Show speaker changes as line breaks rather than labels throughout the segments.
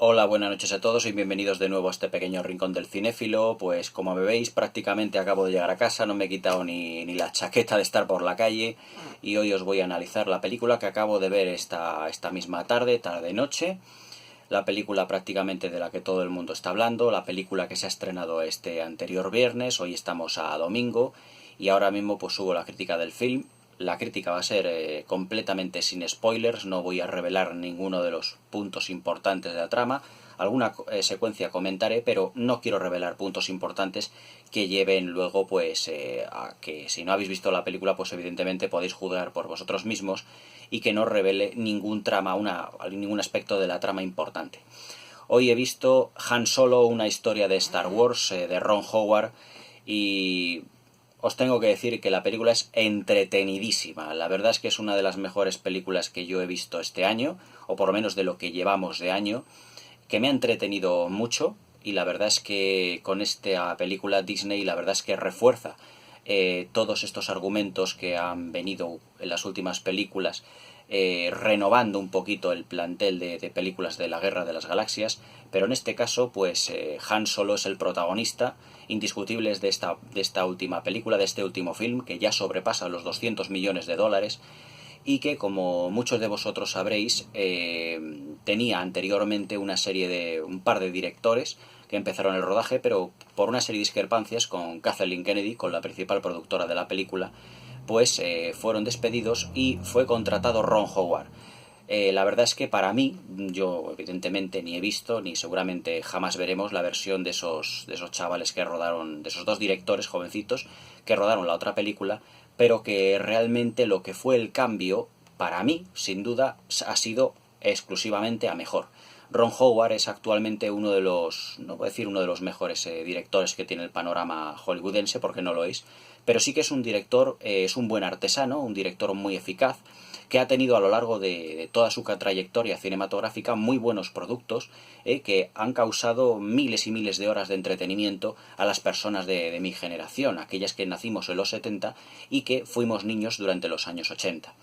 Hola, buenas noches a todos y bienvenidos de nuevo a este pequeño rincón del cinéfilo. Pues como me veis, prácticamente acabo de llegar a casa, no me he quitado ni la chaqueta de estar por la calle y hoy os voy a analizar la película que acabo de ver esta misma tarde-noche. La película prácticamente de la que todo el mundo está hablando, la película que se ha estrenado este anterior viernes, hoy estamos a domingo y ahora mismo pues subo la crítica del film. La crítica va a ser completamente sin spoilers, no voy a revelar ninguno de los puntos importantes de la trama. Alguna secuencia comentaré, pero no quiero revelar puntos importantes que lleven luego pues a que si no habéis visto la película pues evidentemente podéis juzgar por vosotros mismos y que no revele ningún trama, ningún aspecto de la trama importante. Hoy he visto Han Solo, una historia de Star Wars de Ron Howard y os tengo que decir que la película es entretenidísima. La verdad es que es una de las mejores películas que yo he visto este año, o por lo menos de lo que llevamos de año, que me ha entretenido mucho y la verdad es que con esta película Disney la verdad es que refuerza todos estos argumentos que han venido en las últimas películas, renovando un poquito el plantel de películas de la Guerra de las Galaxias, pero en este caso pues Han Solo es el protagonista indiscutible de esta última película, de este último film, que ya sobrepasa los 200 millones de dólares y que, como muchos de vosotros sabréis, tenía anteriormente un par de directores que empezaron el rodaje, pero por una serie de discrepancias con Kathleen Kennedy, con la principal productora de la película, pues fueron despedidos y fue contratado Ron Howard. La verdad es que para mí, yo evidentemente ni he visto, ni seguramente jamás veremos la versión de esos chavales que rodaron, de esos dos directores jovencitos que rodaron la otra película, pero que realmente lo que fue el cambio, para mí, sin duda, ha sido exclusivamente a mejor. Ron Howard es actualmente uno de los, no voy a decir uno de los mejores directores que tiene el panorama hollywoodense, porque no lo es, pero sí que es un director, es un buen artesano, un director muy eficaz, que ha tenido a lo largo de toda su trayectoria cinematográfica muy buenos productos que han causado miles y miles de horas de entretenimiento a las personas de mi generación, aquellas que nacimos en los 70 y que fuimos niños durante los años 80.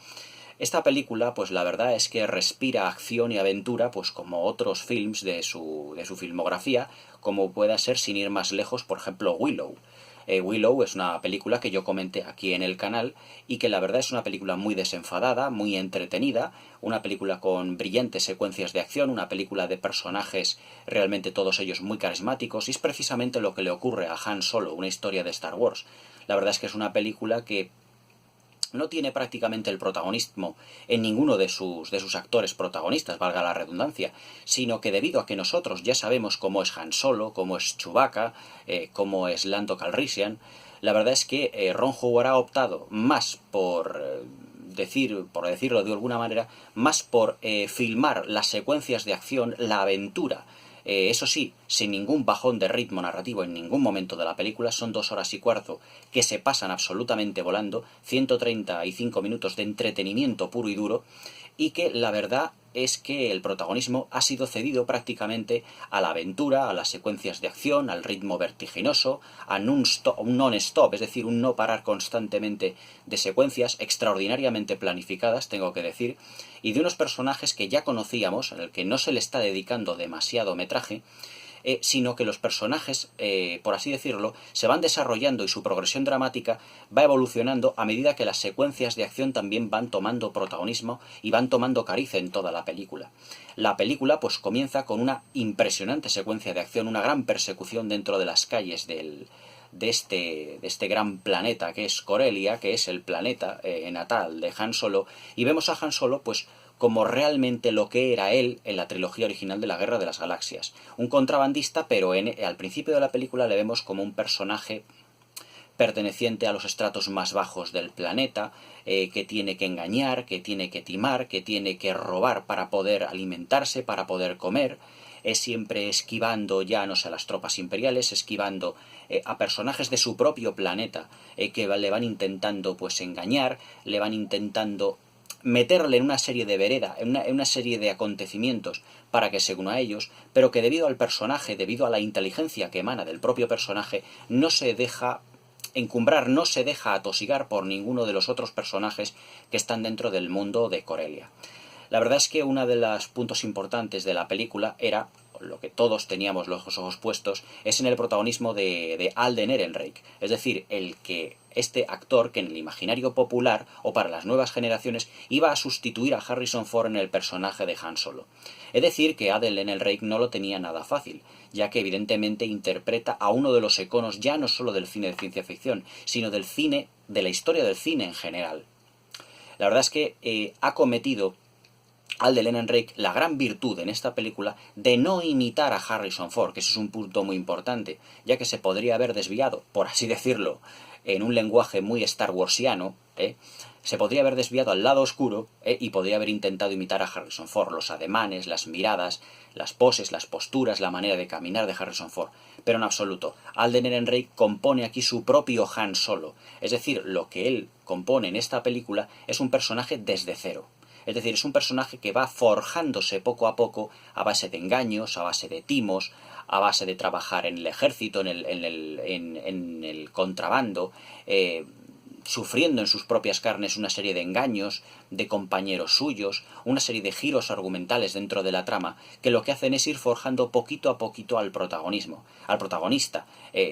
Esta película, pues la verdad es que respira acción y aventura, pues como otros films de su filmografía, como pueda ser, sin ir más lejos, por ejemplo, Willow. Willow es una película que yo comenté aquí en el canal y que la verdad es una película muy desenfadada, muy entretenida, una película con brillantes secuencias de acción, una película de personajes realmente todos ellos muy carismáticos y es precisamente lo que le ocurre a Han Solo, una historia de Star Wars. La verdad es que es una película que no tiene prácticamente el protagonismo en ninguno de sus actores protagonistas, valga la redundancia, sino que debido a que nosotros ya sabemos cómo es Han Solo, cómo es Chewbacca, cómo es Lando Calrissian, la verdad es que Ron Howard ha optado más por decirlo de alguna manera, más por filmar las secuencias de acción, la aventura. Eso sí, sin ningún bajón de ritmo narrativo en ningún momento de la película, son 2 horas y cuarto que se pasan absolutamente volando, 135 minutos de entretenimiento puro y duro, y que la verdad es que el protagonismo ha sido cedido prácticamente a la aventura, a las secuencias de acción, al ritmo vertiginoso, a un non-stop, es decir, un no parar constantemente de secuencias extraordinariamente planificadas, tengo que decir, y de unos personajes que ya conocíamos, en el que no se le está dedicando demasiado metraje, sino que los personajes, por así decirlo, se van desarrollando y su progresión dramática va evolucionando a medida que las secuencias de acción también van tomando protagonismo y van tomando cariz en toda la película. La película pues comienza con una impresionante secuencia de acción, una gran persecución dentro de las calles de este gran planeta que es Corellia, que es el planeta natal de Han Solo, y vemos a Han Solo pues como realmente lo que era él en la trilogía original de la Guerra de las Galaxias. Un contrabandista, pero al principio de la película le vemos como un personaje perteneciente a los estratos más bajos del planeta, que tiene que engañar, que tiene que timar, que tiene que robar para poder alimentarse, para poder comer, es siempre esquivando ya no sé a las tropas imperiales, esquivando a personajes de su propio planeta que le van intentando pues engañar, le van intentando meterle en una serie de vereda, en una serie de acontecimientos para que se una a ellos, pero que debido al personaje, debido a la inteligencia que emana del propio personaje, no se deja encumbrar, no se deja atosigar por ninguno de los otros personajes que están dentro del mundo de Corellia. La verdad es que uno de los puntos importantes de la película era, lo que todos teníamos los ojos puestos, es en el protagonismo de Alden Ehrenreich, es decir, este actor que en el imaginario popular o para las nuevas generaciones iba a sustituir a Harrison Ford en el personaje de Han Solo. Es decir, que Alden Ehrenreich no lo tenía nada fácil, ya que evidentemente interpreta a uno de los iconos ya no solo del cine de ciencia ficción, sino del cine, de la historia del cine en general. La verdad es que ha cometido Alden Ehrenreich la gran virtud en esta película de no imitar a Harrison Ford, que eso es un punto muy importante, ya que se podría haber desviado, por así decirlo, en un lenguaje muy Star Warsiano, se podría haber desviado al lado oscuro y podría haber intentado imitar a Harrison Ford, los ademanes, las miradas, las poses, las posturas, la manera de caminar de Harrison Ford. Pero en absoluto, Alden Ehrenreich compone aquí su propio Han Solo, es decir, lo que él compone en esta película es un personaje desde cero. Es decir, es un personaje que va forjándose poco a poco a base de engaños, a base de timos, a base de trabajar en el ejército, en el contrabando, sufriendo en sus propias carnes una serie de engaños de compañeros suyos, una serie de giros argumentales dentro de la trama, que lo que hacen es ir forjando poquito a poquito al protagonista,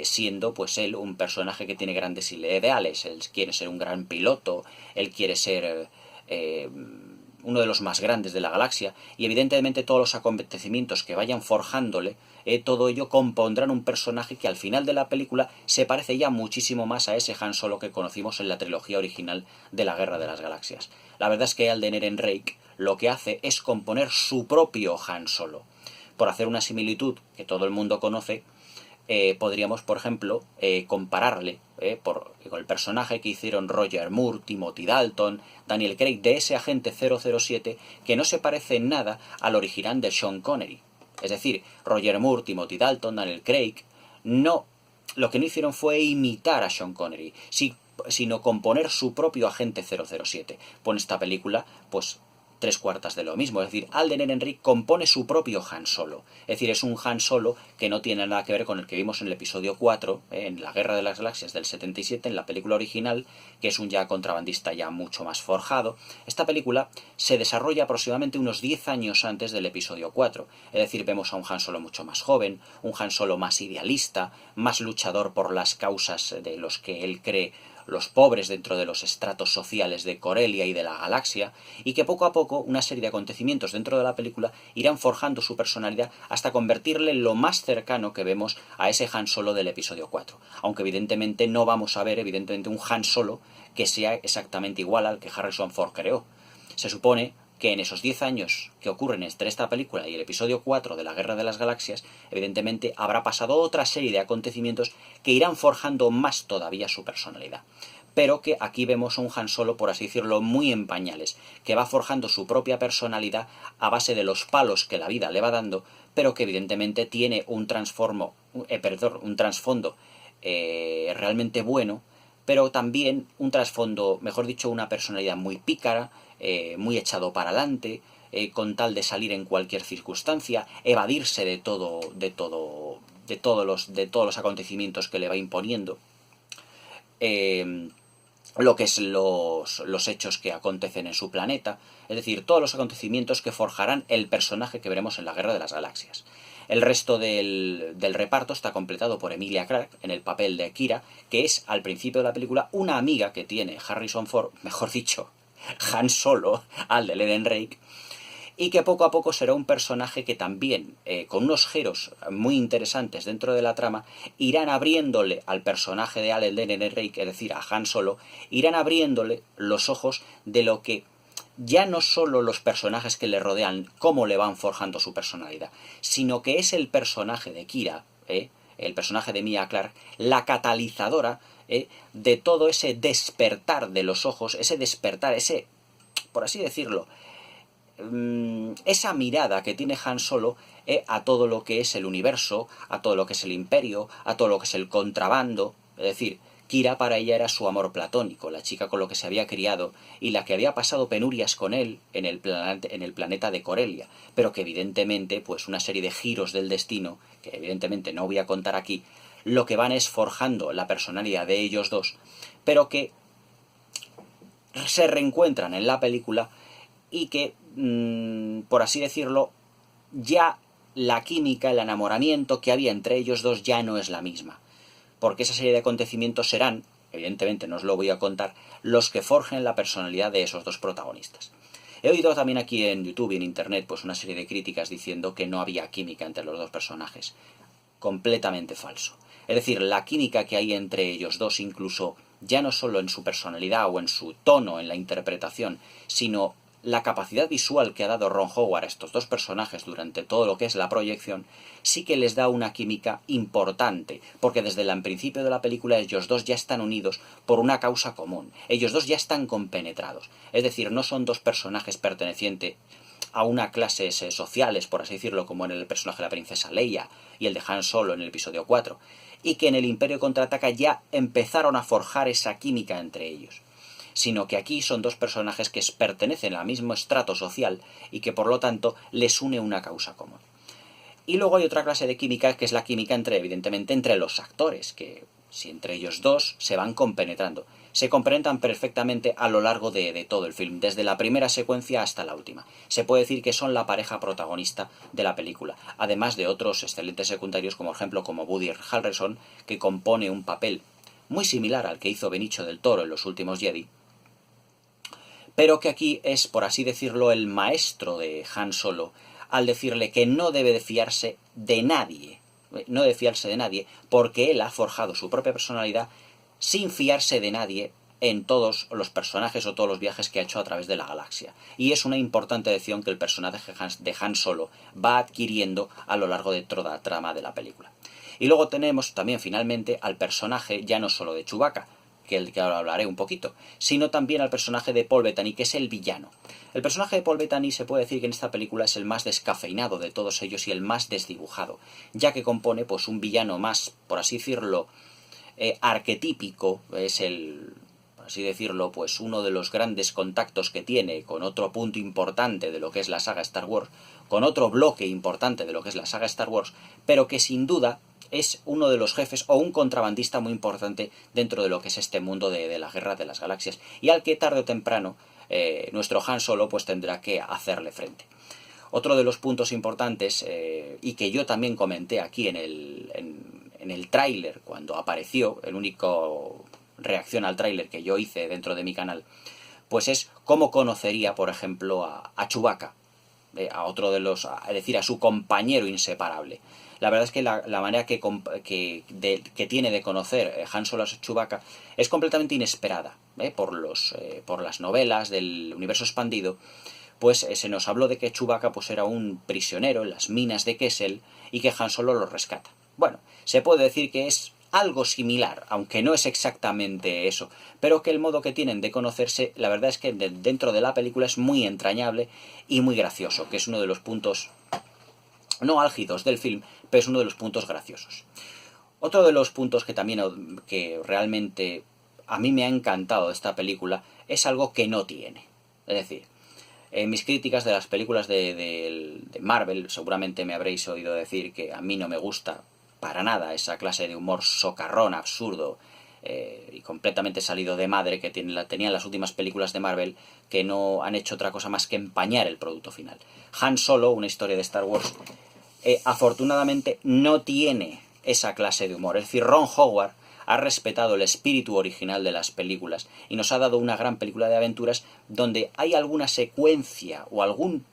siendo pues él un personaje que tiene grandes ideales. Él quiere ser un gran piloto, él quiere ser uno de los más grandes de la galaxia, y evidentemente todos los acontecimientos que vayan forjándole, todo ello compondrán un personaje que al final de la película se parece ya muchísimo más a ese Han Solo que conocimos en la trilogía original de la Guerra de las Galaxias. La verdad es que Alden Ehrenreich lo que hace es componer su propio Han Solo. Por hacer una similitud que todo el mundo conoce, podríamos, por ejemplo, compararle con el personaje que hicieron Roger Moore, Timothy Dalton, Daniel Craig, de ese agente 007, que no se parece en nada al original de Sean Connery. Es decir, Roger Moore, Timothy Dalton, Daniel Craig, lo que no hicieron fue imitar a Sean Connery, sino componer su propio agente 007. Pues en esta película, pues 3/4 de lo mismo, es decir, Alden Ehrenreich compone su propio Han Solo, es decir, es un Han Solo que no tiene nada que ver con el que vimos en el episodio 4, en la Guerra de las Galaxias del 77, en la película original, que es un ya contrabandista ya mucho más forjado. Esta película se desarrolla aproximadamente unos 10 años antes del episodio 4, es decir, vemos a un Han Solo mucho más joven, un Han Solo más idealista, más luchador por las causas de los que él cree los pobres dentro de los estratos sociales de Corellia y de la galaxia, y que poco a poco una serie de acontecimientos dentro de la película irán forjando su personalidad hasta convertirle en lo más cercano que vemos a ese Han Solo del episodio 4. Aunque evidentemente no vamos a ver un Han Solo que sea exactamente igual al que Harrison Ford creó. Se supone que en esos 10 años que ocurren entre esta película y el episodio 4 de la Guerra de las Galaxias, evidentemente habrá pasado otra serie de acontecimientos que irán forjando más todavía su personalidad. Pero que aquí vemos a un Han Solo, por así decirlo, muy en pañales, que va forjando su propia personalidad a base de los palos que la vida le va dando, pero que evidentemente tiene un trasfondo realmente bueno, pero también un trasfondo, mejor dicho, una personalidad muy pícara, muy echado para adelante, con tal de salir en cualquier circunstancia, evadirse de todos los acontecimientos que le va imponiendo, lo que es los hechos que acontecen en su planeta, es decir, todos los acontecimientos que forjarán el personaje que veremos en la Guerra de las Galaxias. El resto del reparto está completado por Emilia Clarke en el papel de Kira, que es al principio de la película una amiga que tiene Harrison Ford, mejor dicho, Han Solo, Alden Ehrenreich, y que poco a poco será un personaje que también, con unos giros muy interesantes dentro de la trama, irán abriéndole al personaje de Alden Ehrenreich, es decir, a Han Solo, irán abriéndole los ojos de lo que ya no solo los personajes que le rodean, cómo le van forjando su personalidad, sino que es el personaje de Kira, el personaje de Emilia Clarke, la catalizadora de todo ese despertar de los ojos, ese despertar, ese, por así decirlo, esa mirada que tiene Han Solo a todo lo que es el universo, a todo lo que es el imperio, a todo lo que es el contrabando. Es decir, Kira para ella era su amor platónico, la chica con la que se había criado y la que había pasado penurias con él en el planeta de Corellia, pero que evidentemente, pues una serie de giros del destino, que evidentemente no voy a contar aquí, lo que van es forjando la personalidad de ellos dos, pero que se reencuentran en la película y que, por así decirlo, ya la química, el enamoramiento que había entre ellos dos ya no es la misma. Porque esa serie de acontecimientos serán, evidentemente no os lo voy a contar, los que forjen la personalidad de esos dos protagonistas. He oído también aquí en YouTube y en Internet pues una serie de críticas diciendo que no había química entre los dos personajes. Completamente falso. Es decir, la química que hay entre ellos dos, incluso ya no solo en su personalidad o en su tono, en la interpretación, sino la capacidad visual que ha dado Ron Howard a estos dos personajes durante todo lo que es la proyección, sí que les da una química importante, porque desde el principio de la película ellos dos ya están unidos por una causa común, ellos dos ya están compenetrados, es decir, no son dos personajes pertenecientes a una clases sociales, por así decirlo, como en el personaje de la princesa Leia y el de Han Solo en el episodio 4, y que en el Imperio Contraataca ya empezaron a forjar esa química entre ellos, sino que aquí son dos personajes que pertenecen al mismo estrato social y que por lo tanto les une una causa común. Y luego hay otra clase de química que es la química evidentemente entre los actores, que si entre ellos dos se van compenetrando. Se compenetran perfectamente a lo largo de todo el film, desde la primera secuencia hasta la última. Se puede decir que son la pareja protagonista de la película, además de otros excelentes secundarios como por ejemplo como Woody Harrelson, que compone un papel muy similar al que hizo Benicio del Toro en Los Últimos Jedi, pero que aquí es, por así decirlo, el maestro de Han Solo, al decirle que no debe de fiarse de nadie, no debe fiarse de nadie, porque él ha forjado su propia personalidad sin fiarse de nadie en todos los personajes o todos los viajes que ha hecho a través de la galaxia. Y es una importante lección que el personaje de Han Solo va adquiriendo a lo largo de toda la trama de la película. Y luego tenemos también finalmente al personaje ya no solo de Chewbacca, que ahora hablaré un poquito, sino también al personaje de Paul Bettany, que es el villano. El personaje de Paul Bettany se puede decir que en esta película es el más descafeinado de todos ellos y el más desdibujado, ya que compone pues un villano más, por así decirlo, arquetípico, es por así decirlo, pues uno de los grandes contactos que tiene con otro punto importante de lo que es la saga Star Wars, con otro bloque importante de lo que es la saga Star Wars, pero que sin duda es uno de los jefes o un contrabandista muy importante dentro de lo que es este mundo de la Guerra de las Galaxias, y al que tarde o temprano nuestro Han Solo pues tendrá que hacerle frente. Otro de los puntos importantes, y que yo también comenté aquí en el tráiler cuando apareció, el único reacción al tráiler que yo hice dentro de mi canal, pues es cómo conocería, por ejemplo, a Chewbacca, a otro de los, es decir, a su compañero inseparable. La verdad es que la manera que tiene de conocer Han Solo a Chewbacca es completamente inesperada, por las novelas del universo expandido. Pues se nos habló de que Chewbacca pues era un prisionero en las minas de Kessel y que Han Solo lo rescata. Bueno, se puede decir que es algo similar, aunque no es exactamente eso, pero que el modo que tienen de conocerse, la verdad es que dentro de la película es muy entrañable y muy gracioso, que es uno de los puntos no álgidos del film, pero es uno de los puntos graciosos. Otro de los puntos que también que realmente a mí me ha encantado de esta película es algo que no tiene. Es decir, en mis críticas de las películas de Marvel seguramente me habréis oído decir que a mí no me gusta para nada esa clase de humor socarrón, absurdo y completamente salido de madre que tenían las últimas películas de Marvel, que no han hecho otra cosa más que empañar el producto final. Han Solo, una historia de Star Wars, afortunadamente no tiene esa clase de humor. Es decir, Ron Howard ha respetado el espíritu original de las películas y nos ha dado una gran película de aventuras donde hay alguna secuencia o algún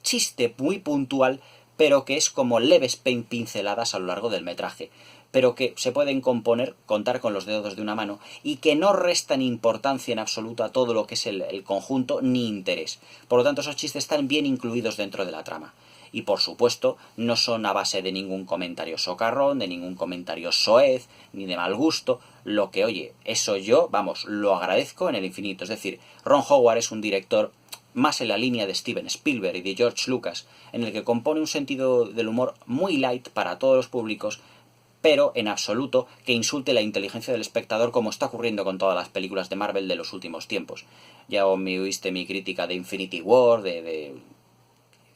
chiste muy puntual, pero que es como leves pinceladas a lo largo del metraje, pero que se pueden contar con los dedos de una mano y que no restan importancia en absoluto a todo lo que es el conjunto ni interés. Por lo tanto, esos chistes están bien incluidos dentro de la trama. Y por supuesto, no son a base de ningún comentario socarrón, de ningún comentario soez, ni de mal gusto. Lo que, oye, eso yo, vamos, lo agradezco en el infinito. Es decir, Ron Howard es un director más en la línea de Steven Spielberg y de George Lucas, en el que compone un sentido del humor muy light para todos los públicos, pero en absoluto que insulte la inteligencia del espectador, como está ocurriendo con todas las películas de Marvel de los últimos tiempos. Ya me oíste mi crítica de Infinity War, de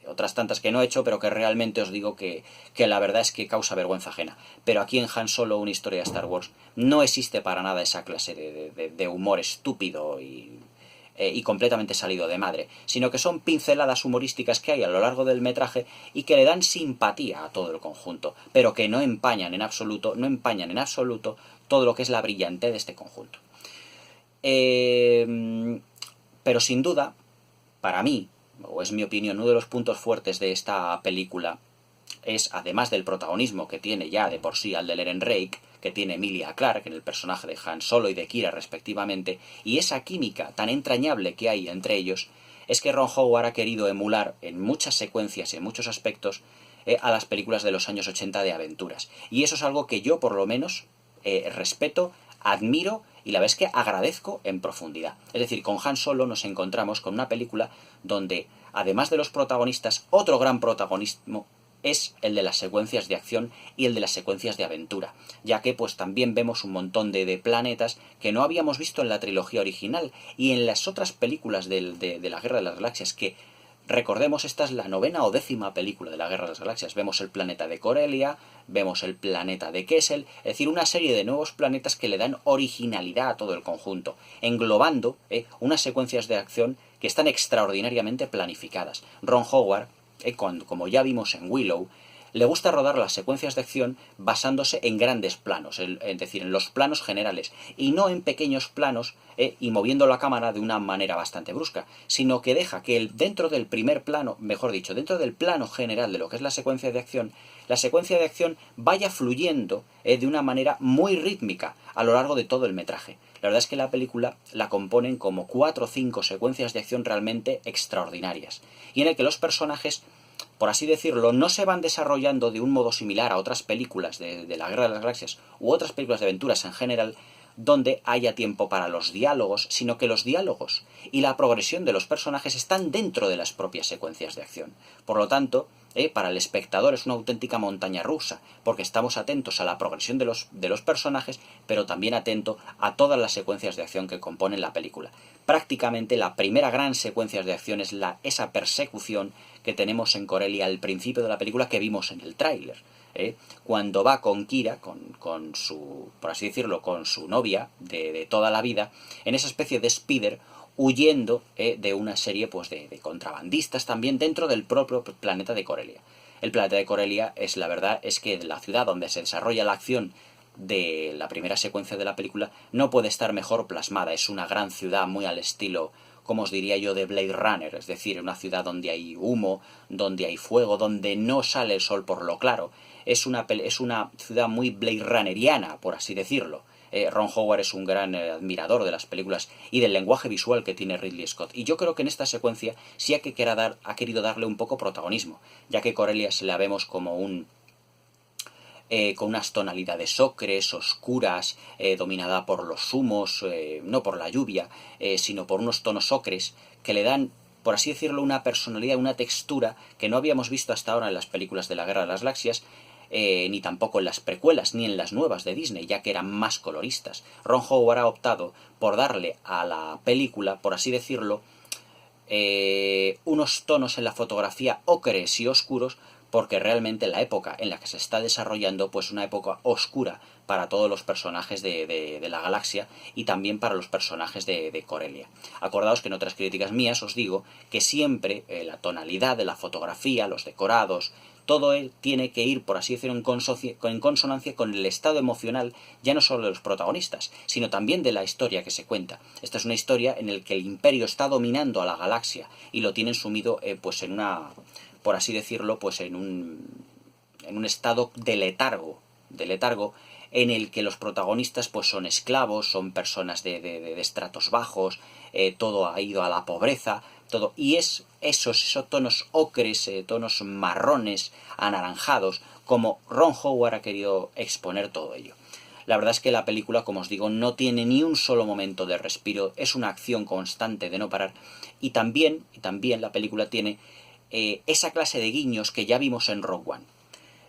otras tantas que no he hecho, pero que realmente os digo que la verdad es que causa vergüenza ajena. Pero aquí en Han Solo, una historia de Star Wars, no existe para nada esa clase de humor estúpido y y completamente salido de madre, sino que son pinceladas humorísticas que hay a lo largo del metraje y que le dan simpatía a todo el conjunto, pero que no empañan en absoluto todo lo que es la brillantez de este conjunto. Pero sin duda, para mí, o es mi opinión, uno de los puntos fuertes de esta película es, además del protagonismo que tiene ya de por sí Alden Ehrenreich, que tiene Emilia Clarke en el personaje de Han Solo y de Kira respectivamente, y esa química tan entrañable que hay entre ellos, es que Ron Howard ha querido emular en muchas secuencias y en muchos aspectos a las películas de los años 80 de aventuras. Y eso es algo que yo, por lo menos, respeto, admiro y la verdad es que agradezco en profundidad. Es decir, con Han Solo nos encontramos con una película donde, además de los protagonistas, otro gran protagonismo es el de las secuencias de acción y el de las secuencias de aventura, ya que pues también vemos un montón de planetas que no habíamos visto en la trilogía original y en las otras películas de la Guerra de las Galaxias, que recordemos, esta es la 9ª o 10ª película de la Guerra de las Galaxias. Vemos el planeta de Corellia, vemos el planeta de Kessel, es decir, una serie de nuevos planetas que le dan originalidad a todo el conjunto, englobando unas secuencias de acción que están extraordinariamente planificadas. Ron Howard, como ya vimos en Willow, le gusta rodar las secuencias de acción basándose en grandes planos, es decir, en los planos generales, y no en pequeños planos y moviendo la cámara de una manera bastante brusca, sino que deja que dentro del primer plano, mejor dicho, dentro del plano general de lo que es la secuencia de acción vaya fluyendo de una manera muy rítmica a lo largo de todo el metraje. La verdad es que la película la componen como 4 o 5 secuencias de acción realmente extraordinarias, y en el que los personajes, por así decirlo, no se van desarrollando de un modo similar a otras películas de la Guerra de las Galaxias u otras películas de aventuras en general, donde haya tiempo para los diálogos, sino que los diálogos y la progresión de los personajes están dentro de las propias secuencias de acción. Por lo tanto, para el espectador es una auténtica montaña rusa, porque estamos atentos a la progresión de los personajes, pero también atento a todas las secuencias de acción que componen la película. Prácticamente la primera gran secuencia de acción es esa persecución que tenemos en Corellia al principio de la película, que vimos en el tráiler. Cuando va con Kira, con su, por así decirlo, con su novia de toda la vida, en esa especie de speeder, huyendo de una serie pues de contrabandistas también dentro del propio planeta de Corellia. El planeta de Corellia la verdad es que la ciudad donde se desarrolla la acción de la primera secuencia de la película no puede estar mejor plasmada. Es una gran ciudad muy al estilo, como os diría yo, de Blade Runner, es decir, una ciudad donde hay humo, donde hay fuego, donde no sale el sol por lo claro. Es una ciudad muy Blade Runneriana, por así decirlo. Ron Howard es un gran admirador de las películas y del lenguaje visual que tiene Ridley Scott. Y yo creo que en esta secuencia sí ha querido darle un poco protagonismo, ya que Corellia se la vemos como con unas tonalidades ocres, oscuras, dominada por los humos, no por la lluvia, sino por unos tonos ocres que le dan, por así decirlo, una personalidad, una textura que no habíamos visto hasta ahora en las películas de la Guerra de las Galaxias, ni tampoco en las precuelas, ni en las nuevas de Disney, ya que eran más coloristas. Ron Howard ha optado por darle a la película, por así decirlo, unos tonos en la fotografía ocres y oscuros, porque realmente la época en la que se está desarrollando, pues una época oscura para todos los personajes de la galaxia y también para los personajes de Corellia. Acordaos que en otras críticas mías os digo que siempre la tonalidad de la fotografía, los decorados, todo tiene que ir, por así decirlo, en consonancia con el estado emocional, ya no solo de los protagonistas, sino también de la historia que se cuenta. Esta es una historia en la que el Imperio está dominando a la galaxia y lo tienen sumido pues en una, por así decirlo, pues en un estado de letargo en el que los protagonistas pues son esclavos, son personas de estratos bajos, todo ha ido a la pobreza, todo, y es esos tonos ocres, tonos marrones, anaranjados, como Ron Howard ha querido exponer todo ello. La verdad es que la película, como os digo, no tiene ni un solo momento de respiro, es una acción constante de no parar, y también la película tiene esa clase de guiños que ya vimos en Rogue One.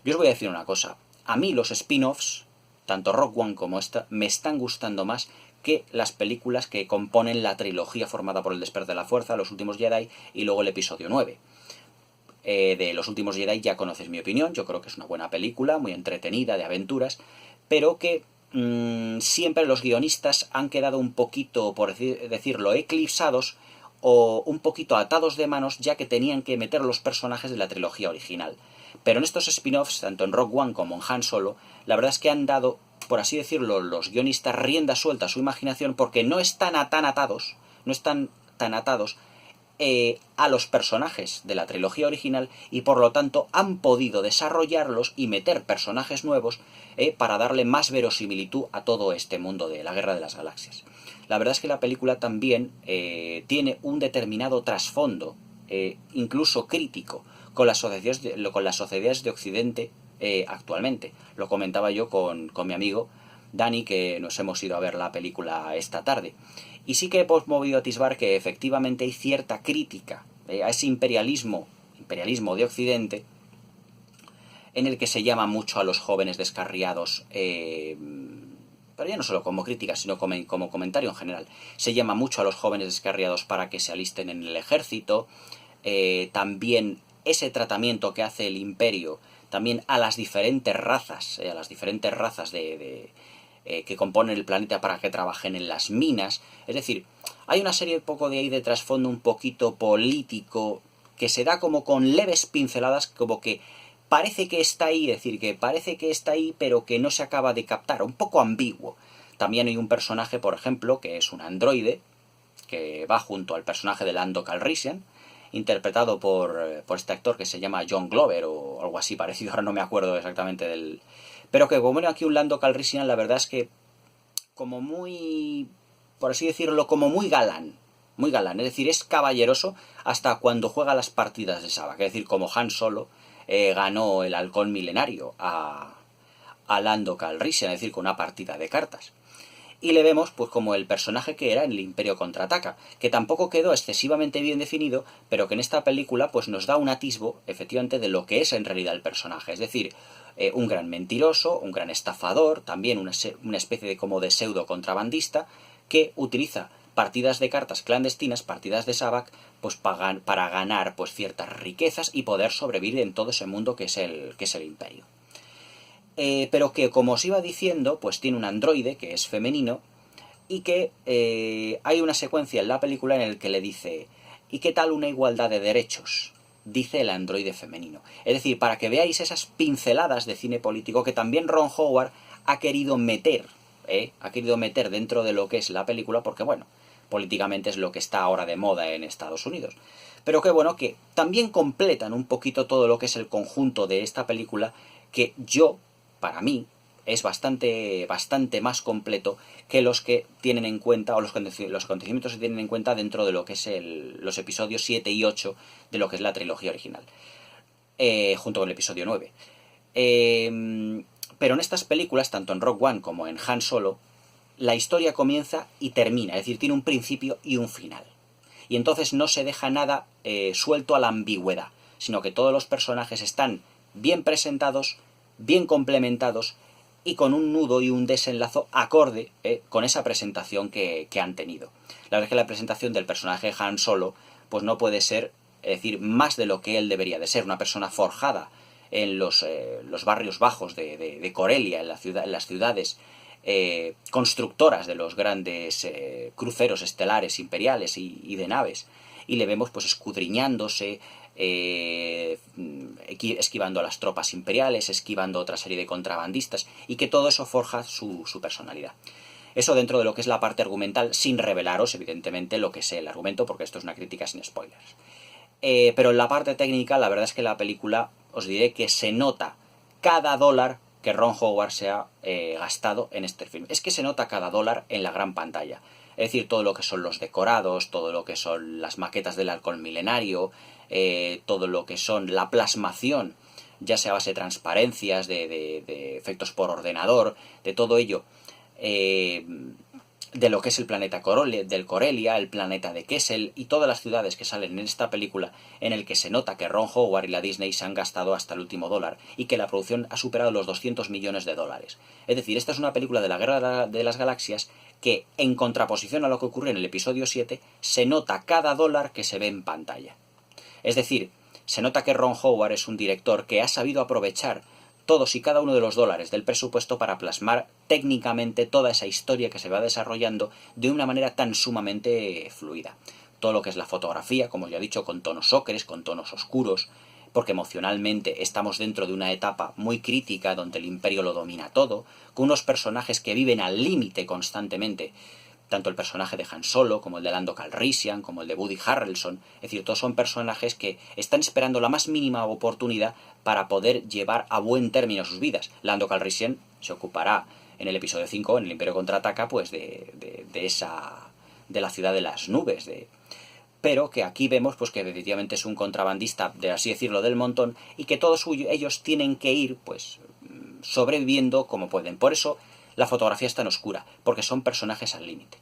Yo os voy a decir una cosa, a mí los spin-offs, tanto Rogue One como esta, me están gustando más que las películas que componen la trilogía formada por El Despertar de la Fuerza, Los Últimos Jedi y luego el episodio 9. De Los Últimos Jedi ya conoces mi opinión, yo creo que es una buena película, muy entretenida, de aventuras, pero que siempre los guionistas han quedado un poquito, por decirlo, eclipsados o un poquito atados de manos, ya que tenían que meter los personajes de la trilogía original. Pero en estos spin-offs, tanto en Rogue One como en Han Solo, la verdad es que han dado, por así decirlo, los guionistas rienda suelta a su imaginación, porque no están tan atados a los personajes de la trilogía original, y por lo tanto han podido desarrollarlos y meter personajes nuevos para darle más verosimilitud a todo este mundo de la Guerra de las Galaxias. La verdad es que la película también tiene un determinado trasfondo, incluso crítico, con las sociedades de Occidente actualmente. Lo comentaba yo con mi amigo Dani, que nos hemos ido a ver la película esta tarde. Y sí que hemos podido atisbar que efectivamente hay cierta crítica a ese imperialismo de Occidente, en el que se llama mucho a los jóvenes descarriados, pero ya no solo como crítica, sino como comentario en general. Se llama mucho a los jóvenes descarriados para que se alisten en el ejército. También ese tratamiento que hace el imperio también a las diferentes razas, que componen el planeta para que trabajen en las minas. Es decir, hay una serie poco de ahí de trasfondo un poquito político que se da como con leves pinceladas, como que parece que está ahí, es decir, que parece que está ahí, pero que no se acaba de captar, un poco ambiguo. También hay un personaje, por ejemplo, que es un androide, que va junto al personaje de Lando Calrissian, interpretado por este actor que se llama John Glover o algo así parecido, ahora no me acuerdo exactamente del... Pero que como aquí un Lando Calrissian, la verdad es que como muy, por así decirlo, como muy galán, es decir, es caballeroso hasta cuando juega las partidas de Sabak, es decir, como Han Solo ganó el halcón milenario a Lando Calrissian, es decir, con una partida de cartas. Y le vemos pues como el personaje que era en el Imperio Contraataca, que tampoco quedó excesivamente bien definido, pero que en esta película pues nos da un atisbo, efectivamente, de lo que es en realidad el personaje, es decir, un gran mentiroso, un gran estafador, también una especie de como de pseudo contrabandista, que utiliza partidas de cartas clandestinas, partidas de Sabak, pues para ganar pues ciertas riquezas y poder sobrevivir en todo ese mundo que es el Imperio. Pero que, como os iba diciendo, pues tiene un androide que es femenino y que hay una secuencia en la película en la que le dice: ¿y qué tal una igualdad de derechos?, dice el androide femenino. Es decir, para que veáis esas pinceladas de cine político que también Ron Howard ha querido meter dentro de lo que es la película, porque bueno, políticamente es lo que está ahora de moda en Estados Unidos. Pero que bueno, que también completan un poquito todo lo que es el conjunto de esta película, que para mí, es bastante más completo que los que tienen en cuenta, o los acontecimientos que tienen en cuenta dentro de lo que es los episodios 7 y 8 de lo que es la trilogía original, junto con el episodio 9. Pero en estas películas, tanto en Rogue One como en Han Solo, la historia comienza y termina, es decir, tiene un principio y un final. Y entonces no se deja nada suelto a la ambigüedad, sino que todos los personajes están bien presentados, bien complementados y con un nudo y un desenlazo acorde con esa presentación que han tenido. La verdad es que la presentación del personaje Han Solo pues no puede ser, es decir, más de lo que él debería de ser, una persona forjada en los barrios bajos de Corellia, en las ciudades constructoras de los grandes cruceros estelares imperiales y de naves, y le vemos pues escudriñándose, esquivando a las tropas imperiales, esquivando otra serie de contrabandistas, y que todo eso forja su personalidad. Eso dentro de lo que es la parte argumental, sin revelaros evidentemente lo que es el argumento, porque esto es una crítica sin spoilers. Pero en la parte técnica, la verdad es que la película, os diré que se nota cada dólar que Ron Howard se ha gastado en este film. Es que se nota cada dólar en la gran pantalla. Es decir, todo lo que son los decorados, todo lo que son las maquetas del halcón milenario, todo lo que son la plasmación, ya sea a base de transparencias, de efectos por ordenador, de todo ello, de lo que es el planeta del Corellia, el planeta de Kessel y todas las ciudades que salen en esta película, en el que se nota que Ron Howard y la Disney se han gastado hasta el último dólar y que la producción ha superado los 200 millones de dólares. Es decir, esta es una película de la Guerra de las Galaxias que, en contraposición a lo que ocurre en el episodio 7, se nota cada dólar que se ve en pantalla. Es decir, se nota que Ron Howard es un director que ha sabido aprovechar todos y cada uno de los dólares del presupuesto para plasmar técnicamente toda esa historia que se va desarrollando de una manera tan sumamente fluida. Todo lo que es la fotografía, como ya he dicho, con tonos ocres, con tonos oscuros, porque emocionalmente estamos dentro de una etapa muy crítica donde el Imperio lo domina todo, con unos personajes que viven al límite constantemente, tanto el personaje de Han Solo, como el de Lando Calrissian, como el de Woody Harrelson. Es decir, todos son personajes que están esperando la más mínima oportunidad para poder llevar a buen término sus vidas. Lando Calrissian se ocupará en el episodio 5, en el Imperio Contraataca, pues de la ciudad de las nubes, pero que aquí vemos pues que definitivamente es un contrabandista, de así decirlo, del montón, y que todos ellos tienen que ir pues sobreviviendo como pueden. Por eso la fotografía es tan oscura, porque son personajes al límite.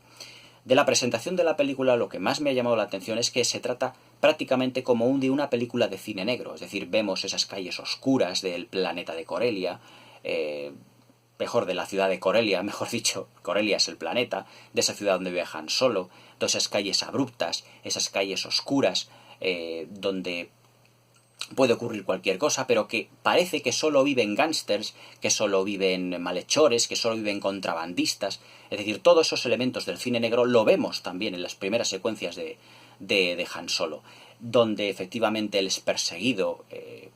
De la presentación de la película, lo que más me ha llamado la atención es que se trata prácticamente como de una película de cine negro, es decir, vemos esas calles oscuras del planeta de Corellia, mejor, de la ciudad de Corellia, mejor dicho, Corellia es el planeta, de esa ciudad donde viajan solo, todas esas calles abruptas, esas calles oscuras, donde puede ocurrir cualquier cosa, pero que parece que solo viven gángsters, que solo viven malhechores, que solo viven contrabandistas. Es decir, todos esos elementos del cine negro lo vemos también en las primeras secuencias de Han Solo, donde efectivamente él es perseguido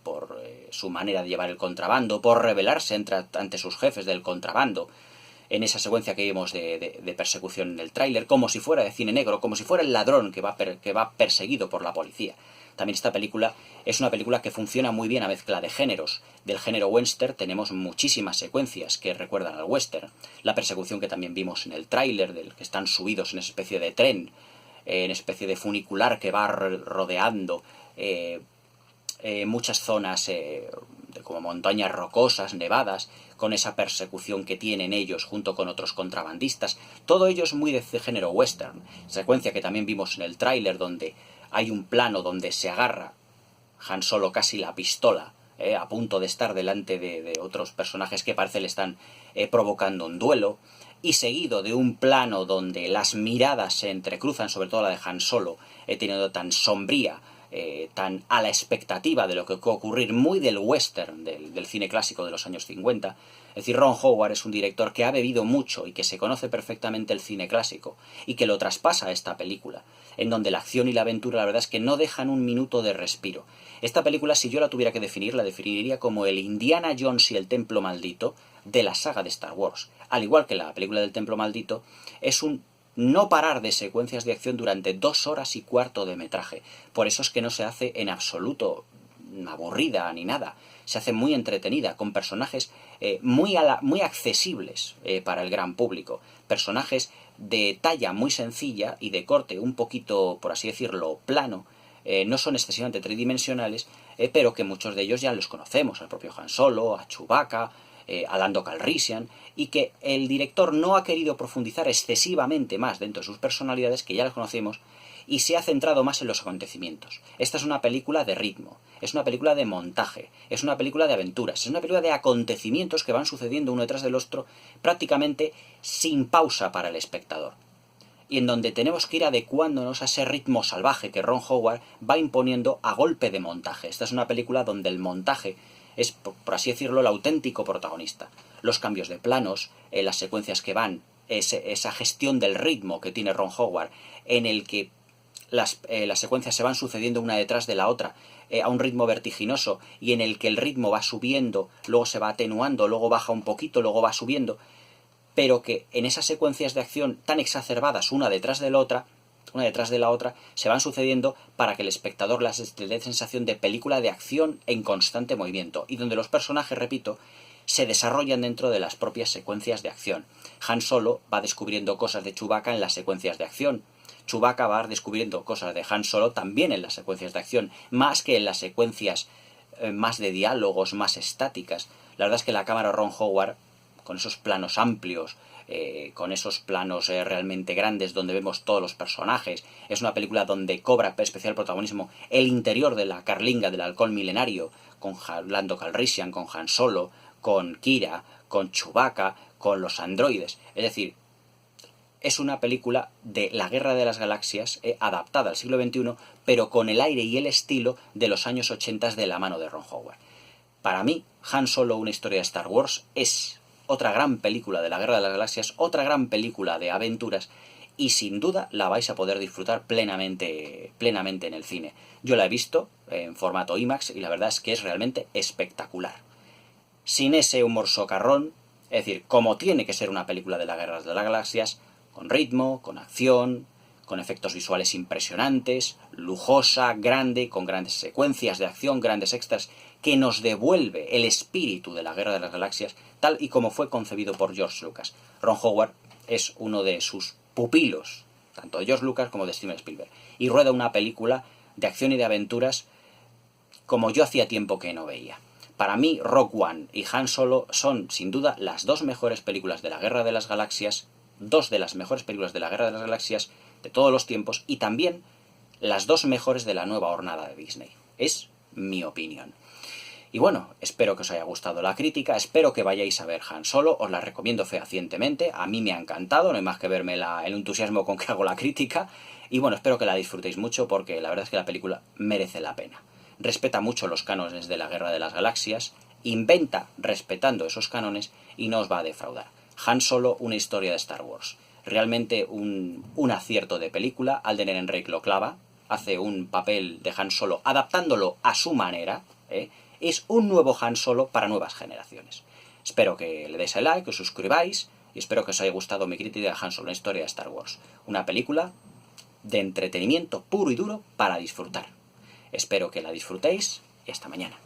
por su manera de llevar el contrabando, por rebelarse ante sus jefes del contrabando, en esa secuencia que vimos de persecución en el tráiler, como si fuera de cine negro, como si fuera el ladrón que va perseguido por la policía. También esta película es una película que funciona muy bien a mezcla de géneros. Del género western tenemos muchísimas secuencias que recuerdan al western. La persecución que también vimos en el tráiler, del que están subidos en esa especie de tren, en especie de funicular que va rodeando muchas zonas como montañas rocosas, nevadas, con esa persecución que tienen ellos junto con otros contrabandistas. Todo ello es muy de género western. Secuencia que también vimos en el tráiler, donde hay un plano donde se agarra Han Solo casi la pistola, a punto de estar delante de otros personajes que parece le están provocando un duelo, y seguido de un plano donde las miradas se entrecruzan, sobre todo la de Han Solo, teniendo tan sombría, tan a la expectativa de lo que puede ocurrir, muy del western, del cine clásico de los años 50. Es decir, Ron Howard es un director que ha bebido mucho y que se conoce perfectamente el cine clásico, y que lo traspasa a esta película, en donde la acción y la aventura, la verdad es que no dejan un minuto de respiro. Esta película, si yo la tuviera que definir, la definiría como el Indiana Jones y el Templo Maldito de la saga de Star Wars. Al igual que la película del Templo Maldito, es un no parar de secuencias de acción durante 2 horas y cuarto de metraje. Por eso es que no se hace en absoluto aburrida ni nada. Se hace muy entretenida, con personajes muy accesibles para el gran público. Personajes de talla muy sencilla y de corte un poquito, por así decirlo, plano. No son excesivamente tridimensionales, pero que muchos de ellos ya los conocemos. Al propio Han Solo, a Chewbacca, a Lando Calrissian, y que el director no ha querido profundizar excesivamente más dentro de sus personalidades, que ya las conocemos, y se ha centrado más en los acontecimientos. Esta es una película de ritmo, es una película de montaje, es una película de aventuras, es una película de acontecimientos que van sucediendo uno detrás del otro, prácticamente sin pausa para el espectador, y en donde tenemos que ir adecuándonos a ese ritmo salvaje que Ron Howard va imponiendo a golpe de montaje. Esta es una película donde el montaje es, por así decirlo, el auténtico protagonista. Los cambios de planos, las secuencias que van, esa gestión del ritmo que tiene Ron Howard, en el que las secuencias se van sucediendo una detrás de la otra, a un ritmo vertiginoso, y en el que el ritmo va subiendo, luego se va atenuando, luego baja un poquito, luego va subiendo, pero que en esas secuencias de acción tan exacerbadas una detrás de la otra, se van sucediendo para que el espectador le dé sensación de película de acción en constante movimiento, y donde los personajes, repito, se desarrollan dentro de las propias secuencias de acción. Han Solo va descubriendo cosas de Chewbacca en las secuencias de acción. Chewbacca va descubriendo cosas de Han Solo también en las secuencias de acción, más que en las secuencias más de diálogos, más estáticas. La verdad es que la cámara Ron Howard, con esos planos amplios, con esos planos realmente grandes donde vemos todos los personajes, es una película donde cobra especial protagonismo el interior de la carlinga del halcón milenario, con Lando Calrissian, con Han Solo, con Kira, con Chewbacca, con los androides. Es decir, es una película de la Guerra de las Galaxias adaptada al siglo XXI, pero con el aire y el estilo de los años 80 de la mano de Ron Howard. Para mí, Han Solo, una historia de Star Wars, es otra gran película de la Guerra de las Galaxias, otra gran película de aventuras, y sin duda la vais a poder disfrutar plenamente en el cine. Yo la he visto en formato IMAX y la verdad es que es realmente espectacular. Sin ese humor socarrón, es decir, como tiene que ser una película de la Guerra de las Galaxias, con ritmo, con acción, con efectos visuales impresionantes, lujosa, grande, con grandes secuencias de acción, grandes extras, que nos devuelve el espíritu de la Guerra de las Galaxias, tal y como fue concebido por George Lucas. Ron Howard es uno de sus pupilos, tanto de George Lucas como de Steven Spielberg, y rueda una película de acción y de aventuras como yo hacía tiempo que no veía. Para mí, Rogue One y Han Solo son, sin duda, las dos mejores películas de la Guerra de las Galaxias, dos de las mejores películas de la Guerra de las Galaxias de todos los tiempos, y también las dos mejores de la nueva hornada de Disney. Es mi opinión. Y bueno, espero que os haya gustado la crítica, espero que vayáis a ver Han Solo, os la recomiendo fehacientemente, a mí me ha encantado, no hay más que verme el entusiasmo con que hago la crítica, y bueno, espero que la disfrutéis mucho porque la verdad es que la película merece la pena. Respeta mucho los cánones de la Guerra de las Galaxias, inventa respetando esos cánones y no os va a defraudar. Han Solo, una historia de Star Wars. Realmente un acierto de película. Alden Ehrenreich lo clava, hace un papel de Han Solo adaptándolo a su manera, Es un nuevo Han Solo para nuevas generaciones. Espero que le deis el like, que os suscribáis y espero que os haya gustado mi crítica de Han Solo, una historia de Star Wars. Una película de entretenimiento puro y duro para disfrutar. Espero que la disfrutéis y hasta mañana.